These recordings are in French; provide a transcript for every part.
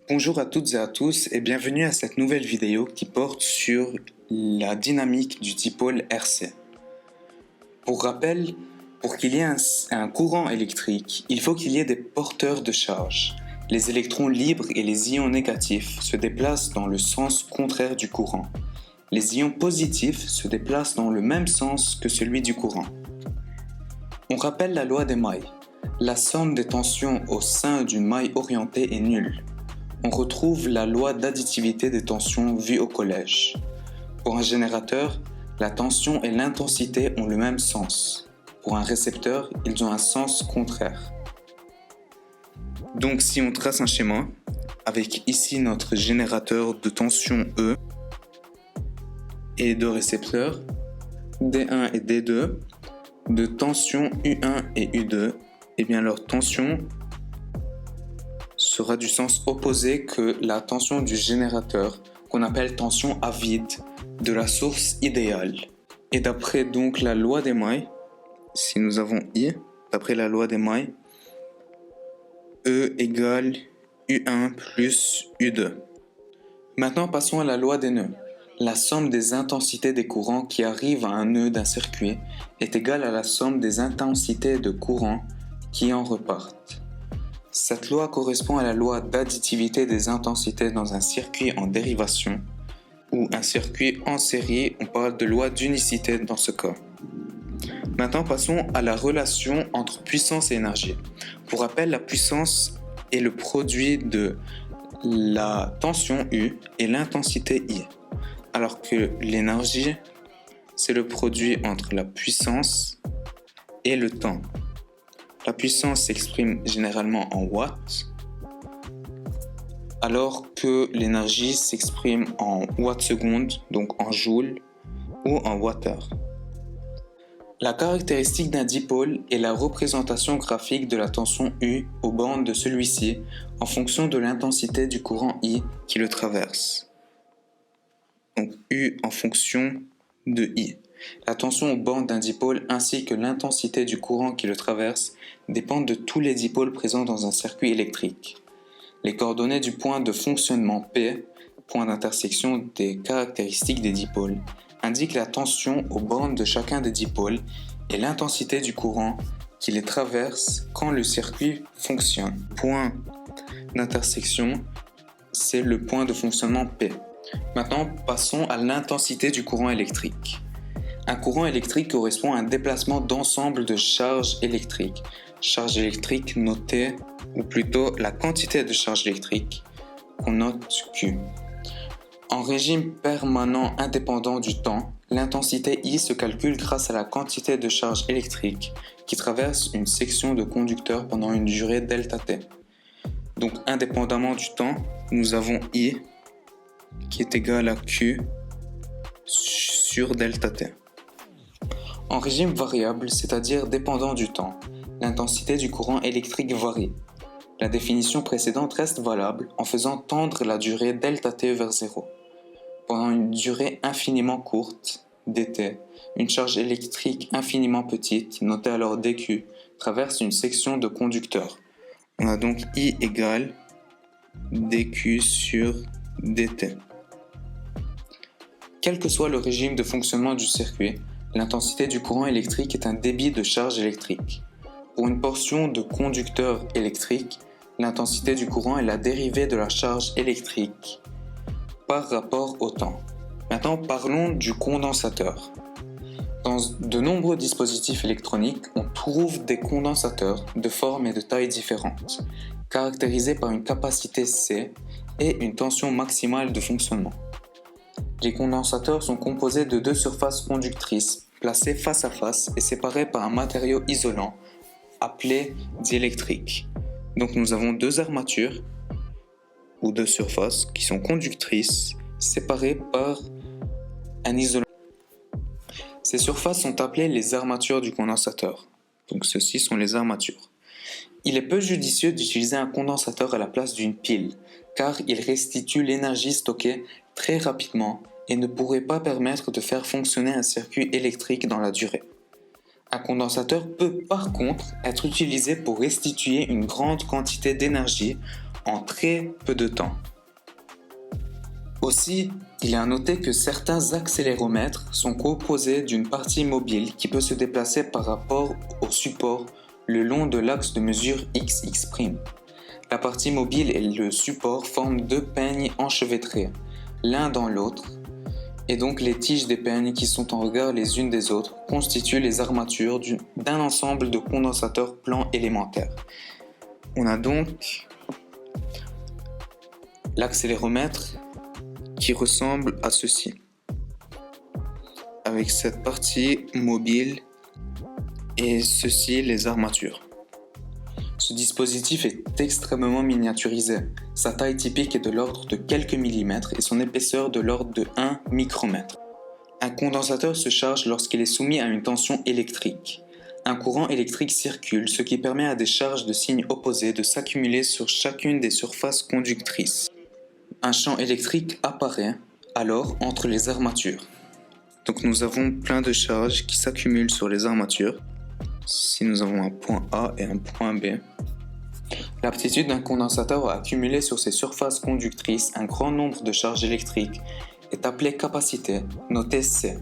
Bonjour à toutes et à tous et bienvenue à cette nouvelle vidéo qui porte sur la dynamique du dipôle RC. Pour rappel, pour qu'il y ait un courant électrique, il faut qu'il y ait des porteurs de charge. Les électrons libres et les ions négatifs se déplacent dans le sens contraire du courant. Les ions positifs se déplacent dans le même sens que celui du courant. On rappelle la loi des mailles. La somme des tensions au sein d'une maille orientée est nulle. On retrouve la loi d'additivité des tensions vue au collège. Pour un générateur, la tension et l'intensité ont le même sens. Pour un récepteur, ils ont un sens contraire. Donc si on trace un schéma, avec ici notre générateur de tension E et deux récepteurs, D1 et D2, de tension U1 et U2, et bien leur tension sera du sens opposé que la tension du générateur, qu'on appelle tension à vide, de la source idéale. Et d'après donc la loi des mailles, si nous avons I, d'après la loi des mailles, E égale U1 plus U2. Maintenant passons à la loi des nœuds. La somme des intensités des courants qui arrivent à un nœud d'un circuit est égale à la somme des intensités de courant qui en repartent. Cette loi correspond à la loi d'additivité des intensités dans un circuit en dérivation ou un circuit en série, on parle de loi d'unicité dans ce cas. Maintenant passons à la relation entre puissance et énergie. Pour rappel, la puissance est le produit de la tension U et l'intensité I, alors que l'énergie, c'est le produit entre la puissance et le temps. La puissance s'exprime généralement en watts, alors que l'énergie s'exprime en watts-secondes, donc en joules ou en wattheures. La caractéristique d'un dipôle est la représentation graphique de la tension U aux bornes de celui-ci en fonction de l'intensité du courant I qui le traverse. Donc U en fonction de I. La tension aux bornes d'un dipôle ainsi que l'intensité du courant qui le traverse dépendent de tous les dipôles présents dans un circuit électrique. Les coordonnées du point de fonctionnement P, point d'intersection des caractéristiques des dipôles, indiquent la tension aux bornes de chacun des dipôles et l'intensité du courant qui les traverse quand le circuit fonctionne. Point d'intersection, c'est le point de fonctionnement P. Maintenant, passons à l'intensité du courant électrique. Un courant électrique correspond à un déplacement d'ensemble de charges électriques. Charge électrique notée, ou plutôt la quantité de charge électrique, qu'on note Q. En régime permanent indépendant du temps, l'intensité I se calcule grâce à la quantité de charge électrique qui traverse une section de conducteur pendant une durée ΔT. Donc indépendamment du temps, nous avons I qui est égal à Q sur ΔT. En régime variable, c'est-à-dire dépendant du temps, l'intensité du courant électrique varie. La définition précédente reste valable en faisant tendre la durée ΔT vers 0. Pendant une durée infiniment courte, dt, une charge électrique infiniment petite, notée alors dq, traverse une section de conducteur. On a donc I égale dq sur dt. Quel que soit le régime de fonctionnement du circuit, l'intensité du courant électrique est un débit de charge électrique. Pour une portion de conducteur électrique, l'intensité du courant est la dérivée de la charge électrique par rapport au temps. Maintenant, parlons du condensateur. Dans de nombreux dispositifs électroniques, on trouve des condensateurs de forme et de taille différentes, caractérisés par une capacité C et une tension maximale de fonctionnement. Les condensateurs sont composés de deux surfaces conductrices placées face à face et séparées par un matériau isolant appelé diélectrique. Donc nous avons deux armatures ou deux surfaces qui sont conductrices séparées par un isolant. Ces surfaces sont appelées les armatures du condensateur. Donc ceci sont les armatures. Il est peu judicieux d'utiliser un condensateur à la place d'une pile car il restitue l'énergie stockée très rapidement et ne pourrait pas permettre de faire fonctionner un circuit électrique dans la durée. Un condensateur peut par contre être utilisé pour restituer une grande quantité d'énergie en très peu de temps. Aussi, il est à noter que certains accéléromètres sont composés d'une partie mobile qui peut se déplacer par rapport au support le long de l'axe de mesure XX'. La partie mobile et le support forment deux peignes enchevêtrés, l'un dans l'autre, et donc les tiges des peignes qui sont en regard les unes des autres constituent les armatures d'un ensemble de condensateurs plans élémentaires. On a donc l'accéléromètre qui ressemble à ceci, avec cette partie mobile et ceci les armatures. Ce dispositif est extrêmement miniaturisé. Sa taille typique est de l'ordre de quelques millimètres et son épaisseur de l'ordre de 1 micromètre. Un condensateur se charge lorsqu'il est soumis à une tension électrique. Un courant électrique circule, ce qui permet à des charges de signe opposé de s'accumuler sur chacune des surfaces conductrices. Un champ électrique apparaît alors entre les armatures. Donc nous avons plein de charges qui s'accumulent sur les armatures. Ici nous avons un point A et un point B. L'aptitude d'un condensateur à accumuler sur ses surfaces conductrices un grand nombre de charges électriques est appelée capacité, notée C.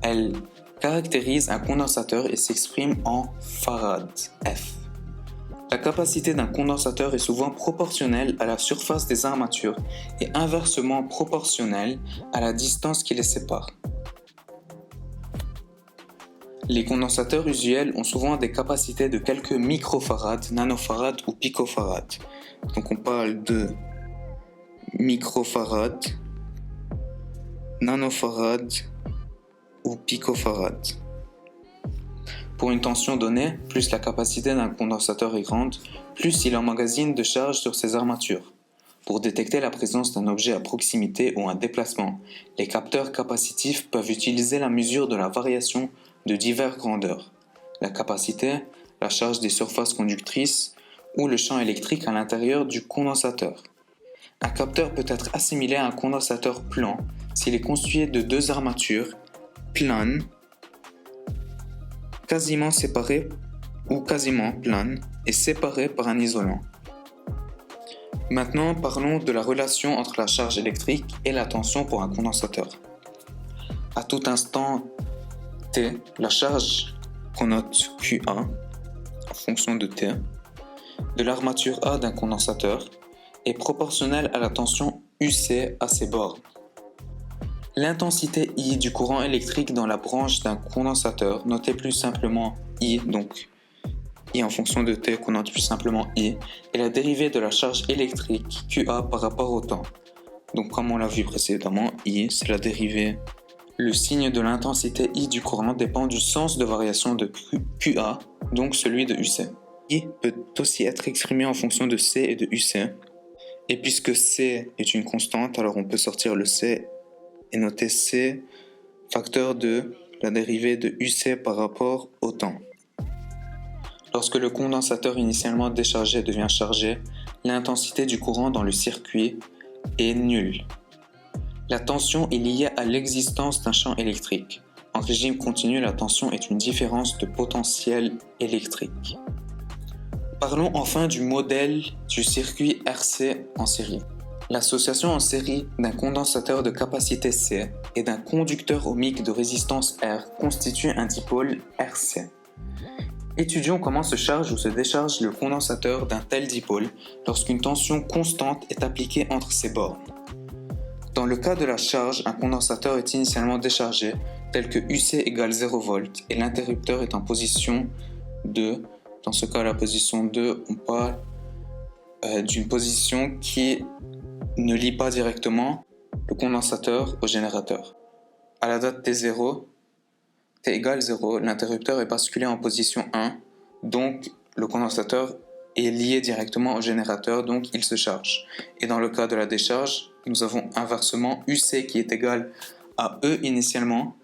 Elle caractérise un condensateur et s'exprime en farad, F. La capacité d'un condensateur est souvent proportionnelle à la surface des armatures et inversement proportionnelle à la distance qui les sépare. Les condensateurs usuels ont souvent des capacités de quelques microfarads, nanofarads ou picofarads. Donc on parle de microfarads, nanofarads ou picofarads. Pour une tension donnée, plus la capacité d'un condensateur est grande, plus il emmagasine de charge sur ses armatures. Pour détecter la présence d'un objet à proximité ou un déplacement, les capteurs capacitifs peuvent utiliser la mesure de la variation de diverses grandeurs, la capacité, la charge des surfaces conductrices ou le champ électrique à l'intérieur du condensateur. Un capteur peut être assimilé à un condensateur plan s'il est constitué de deux armatures planes, quasiment séparées ou quasiment planes et séparées par un isolant. Maintenant, parlons de la relation entre la charge électrique et la tension pour un condensateur. À tout instant T, la charge qu'on note QA en fonction de T de l'armature A d'un condensateur est proportionnelle à la tension UC à ses bords. L'intensité I du courant électrique dans la branche d'un condensateur, notée plus simplement I, donc I en fonction de T qu'on note plus simplement I, est la dérivée de la charge électrique QA par rapport au temps. Donc comme on l'a vu précédemment, I c'est la dérivée. Le signe de l'intensité I du courant dépend du sens de variation de QA, donc celui de UC. I peut aussi être exprimé en fonction de C et de UC. Et puisque C est une constante, alors on peut sortir le C et noter C facteur de la dérivée de UC par rapport au temps. Lorsque le condensateur initialement déchargé devient chargé, l'intensité du courant dans le circuit est nulle. La tension est liée à l'existence d'un champ électrique. En régime continu, la tension est une différence de potentiel électrique. Parlons enfin du modèle du circuit RC en série. L'association en série d'un condensateur de capacité C et d'un conducteur ohmique de résistance R constitue un dipôle RC. Étudions comment se charge ou se décharge le condensateur d'un tel dipôle lorsqu'une tension constante est appliquée entre ses bornes. Dans le cas de la charge, un condensateur est initialement déchargé tel que UC égale 0 V et l'interrupteur est en position 2. Dans ce cas, la position 2, on parle d'une position qui ne lie pas directement le condensateur au générateur. À la date T0, T égale 0, l'interrupteur est basculé en position 1, donc le condensateur est lié directement au générateur, donc il se charge. Et dans le cas de la décharge, nous avons inversement UC qui est égal à E initialement,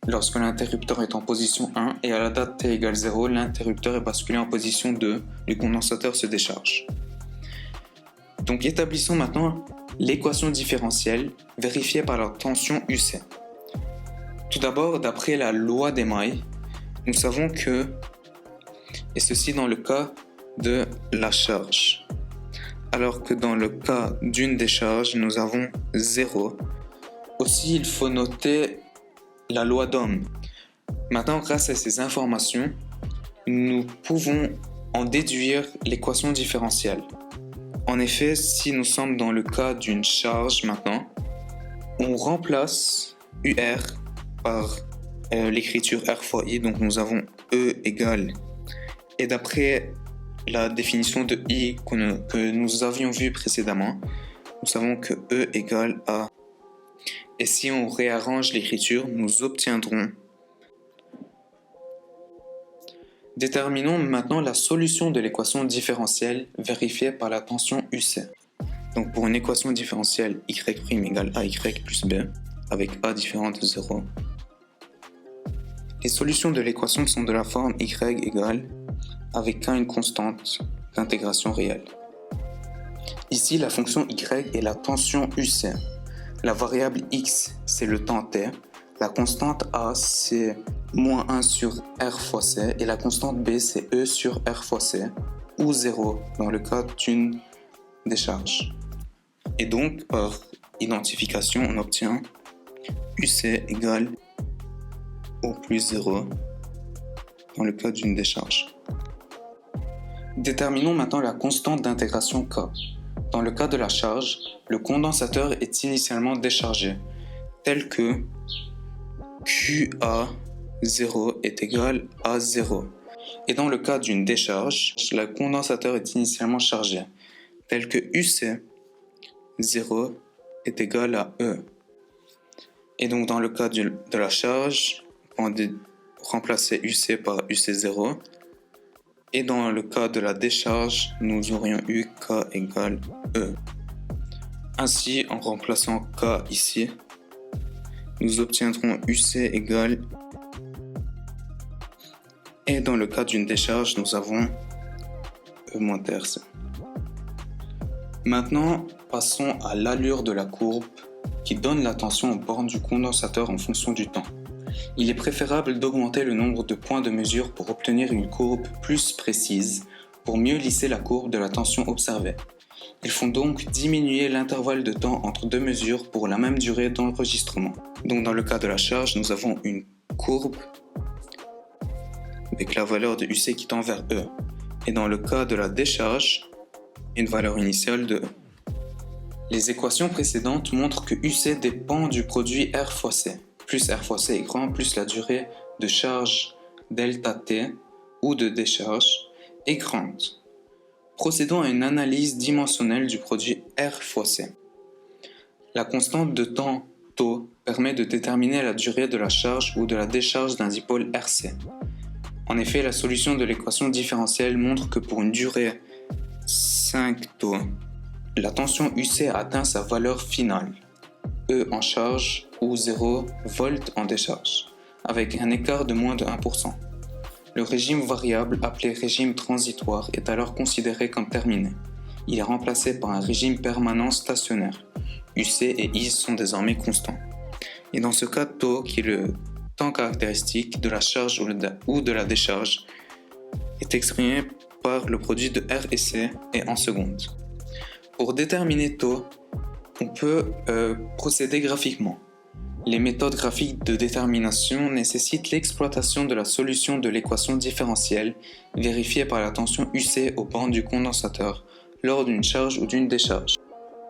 lorsque l'interrupteur est en position 1, et à la date T égale 0, l'interrupteur est basculé en position 2, le condensateur se décharge. Donc établissons maintenant l'équation différentielle vérifiée par la tension UC. Tout d'abord, d'après la loi des mailles, nous savons que, et ceci dans le cas de la charge, alors que dans le cas d'une décharge, nous avons 0. Aussi, il faut noter la loi d'Ohm. Maintenant, grâce à ces informations, nous pouvons en déduire l'équation différentielle. En effet, si nous sommes dans le cas d'une charge maintenant, on remplace UR par l'écriture R fois I, donc nous avons E égale, et d'après la définition de I que nous avions vue précédemment, nous savons que E égale A. Et si on réarrange l'écriture, nous obtiendrons. Déterminons maintenant la solution de l'équation différentielle vérifiée par la tension UC. Donc pour une équation différentielle y' égale AY plus B, avec A différent de 0, les solutions de l'équation sont de la forme y égale avec K une constante d'intégration réelle. Ici, la fonction y est la tension UC. La variable x, c'est le temps t. La constante a, c'est moins 1 sur r fois c. Et la constante b, c'est e sur r fois c, ou 0 dans le cas d'une décharge. Et donc, par identification, on obtient uc égale au plus 0 dans le cas d'une décharge. Déterminons maintenant la constante d'intégration K. Dans le cas de la charge, le condensateur est initialement déchargé, tel que QA0 est égal à 0. Et dans le cas d'une décharge, le condensateur est initialement chargé, tel que UC0 est égal à E. Et donc dans le cas de la charge, on va remplacer UC par UC0. Et dans le cas de la décharge, nous aurions eu K égale E. Ainsi, en remplaçant K ici, nous obtiendrons UC égale. Et dans le cas d'une décharge, nous avons E moins TRC. Maintenant, passons à l'allure de la courbe qui donne la tension aux bornes du condensateur en fonction du temps. Il est préférable d'augmenter le nombre de points de mesure pour obtenir une courbe plus précise, pour mieux lisser la courbe de la tension observée. Il faut donc diminuer l'intervalle de temps entre deux mesures pour la même durée d'enregistrement. Donc dans le cas de la charge, nous avons une courbe avec la valeur de UC qui tend vers E. Et dans le cas de la décharge, une valeur initiale de E. Les équations précédentes montrent que UC dépend du produit R fois C. Plus R fois C est grand, plus la durée de charge delta T ou de décharge est grande. Procédons à une analyse dimensionnelle du produit R fois C. La constante de temps τ permet de déterminer la durée de la charge ou de la décharge d'un dipôle RC. En effet, la solution de l'équation différentielle montre que pour une durée 5τ, la tension UC atteint sa valeur finale, E en charge ou 0 volts en décharge, avec un écart de moins de 1%. Le régime variable, appelé régime transitoire, est alors considéré comme terminé. Il est remplacé par un régime permanent stationnaire. UC et I sont désormais constants. Et dans ce cas, τ, qui est le temps caractéristique de la charge ou de la décharge, est exprimé par le produit de R et C et en secondes. Pour déterminer τ, on peut procéder graphiquement. Les méthodes graphiques de détermination nécessitent l'exploitation de la solution de l'équation différentielle vérifiée par la tension UC aux bornes du condensateur lors d'une charge ou d'une décharge.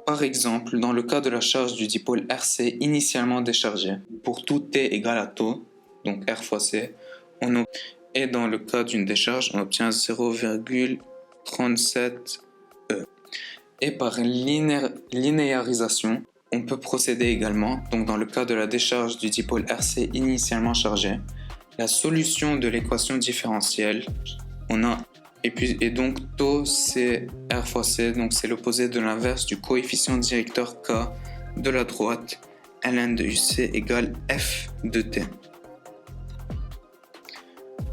Par exemple, dans le cas de la charge du dipôle RC initialement déchargé, pour tout T égale à τ, donc R fois C, et dans le cas d'une décharge, on obtient 0,37 E. Et par linéarisation, on peut procéder également, donc dans le cas de la décharge du dipôle RC initialement chargé, la solution de l'équation différentielle, et donc τ c'est R fois C, donc c'est l'opposé de l'inverse du coefficient directeur K de la droite, ln de UC égale F de T.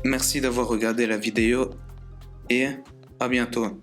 Merci d'avoir regardé la vidéo et à bientôt.